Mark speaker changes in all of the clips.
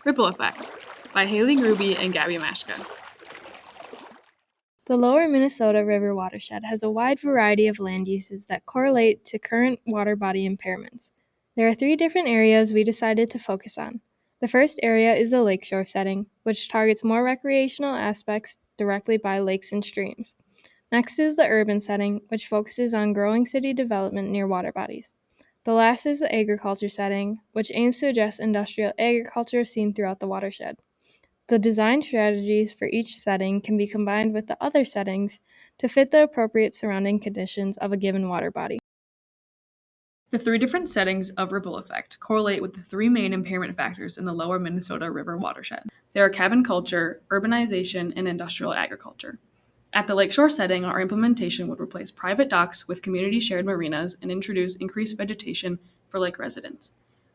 Speaker 1: Ripple Effect by Grube and Gabby Maschka.
Speaker 2: The lower Minnesota River watershed has a wide variety of land uses that correlate to current water body impairments. There are 3 different areas we decided to focus on. The first area is the lakeshore setting, which targets more recreational aspects directly by lakes and streams. Next is the urban setting, which focuses on growing city development near water bodies. The last is the agriculture setting, which aims to address industrial agriculture seen throughout the watershed. The design strategies for each setting can be combined with the other settings to fit the appropriate surrounding conditions of a given water body.
Speaker 1: The 3 different settings of ripple effect correlate with the 3 main impairment factors in the lower Minnesota River watershed. They are cabin culture, urbanization, and industrial agriculture. At the lakeshore setting, our implementation would replace private docks with community-shared marinas and introduce increased vegetation for lake residents.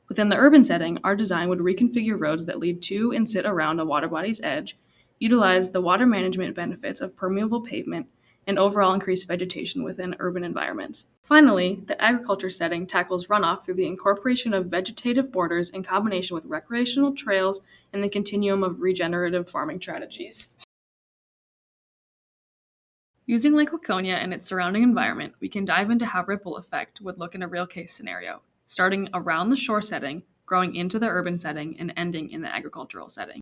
Speaker 1: Within the urban setting, our design would reconfigure roads that lead to and sit around a water body's edge, utilize the water management benefits of permeable pavement, and overall increase vegetation within urban environments. Finally, the agriculture setting tackles runoff through the incorporation of vegetative borders in combination with recreational trails and the continuum of regenerative farming strategies. Using Lake Waconia and its surrounding environment, we can dive into how ripple effect would look in a real case scenario, starting around the shore setting, growing into the urban setting, and ending in the agricultural setting.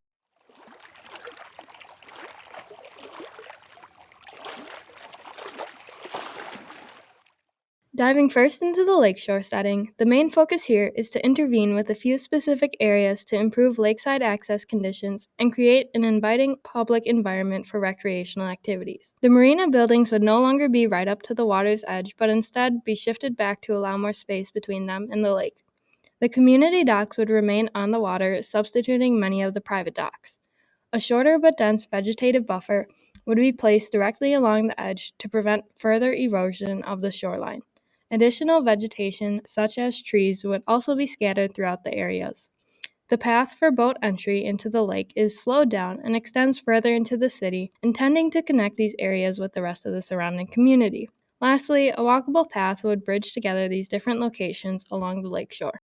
Speaker 2: Diving first into the lakeshore setting, the main focus here is to intervene with a few specific areas to improve lakeside access conditions and create an inviting public environment for recreational activities. The marina buildings would no longer be right up to the water's edge, but instead be shifted back to allow more space between them and the lake. The community docks would remain on the water, substituting many of the private docks. A shorter but dense vegetative buffer would be placed directly along the edge to prevent further erosion of the shoreline. Additional vegetation, such as trees, would also be scattered throughout the areas. The path for boat entry into the lake is slowed down and extends further into the city, intending to connect these areas with the rest of the surrounding community. Lastly, a walkable path would bridge together these different locations along the lake shore.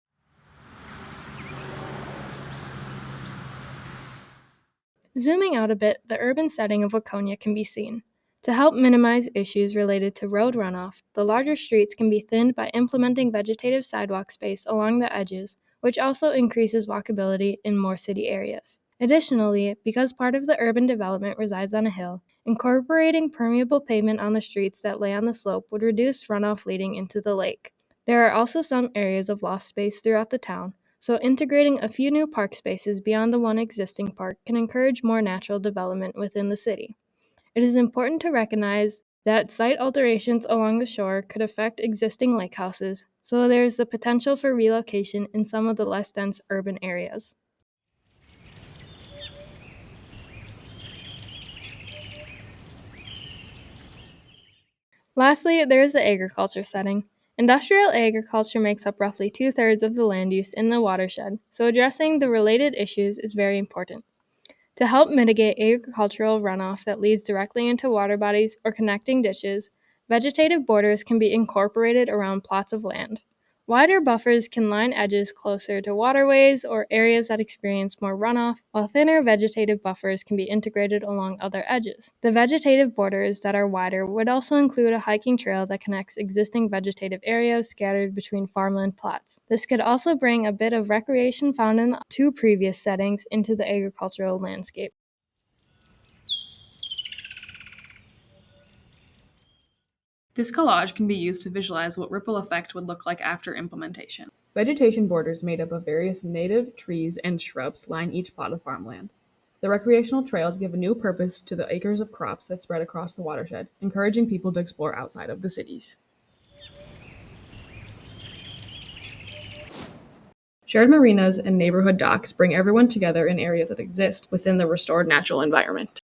Speaker 2: Zooming out a bit, the urban setting of Waconia can be seen. To help minimize issues related to road runoff, the larger streets can be thinned by implementing vegetative sidewalk space along the edges, which also increases walkability in more city areas. Additionally, because part of the urban development resides on a hill, incorporating permeable pavement on the streets that lay on the slope would reduce runoff leading into the lake. There are also some areas of lost space throughout the town, so integrating a few new park spaces beyond the one existing park can encourage more natural development within the city. It is important to recognize that site alterations along the shore could affect existing lake houses, so there is the potential for relocation in some of the less dense urban areas. Lastly, there is the agriculture setting. Industrial agriculture makes up roughly 2/3 of the land use in the watershed, so addressing the related issues is very important. To help mitigate agricultural runoff that leads directly into water bodies or connecting ditches, vegetative borders can be incorporated around plots of land. Wider buffers can line edges closer to waterways or areas that experience more runoff, while thinner vegetative buffers can be integrated along other edges. The vegetative borders that are wider would also include a hiking trail that connects existing vegetative areas scattered between farmland plots. This could also bring a bit of recreation found in the 2 previous settings into the agricultural landscape.
Speaker 1: This collage can be used to visualize what ripple effect would look like after implementation. Vegetation borders made up of various native trees and shrubs line each plot of farmland. The recreational trails give a new purpose to the acres of crops that spread across the watershed, encouraging people to explore outside of the cities. Shared marinas and neighborhood docks bring everyone together in areas that exist within the restored natural environment.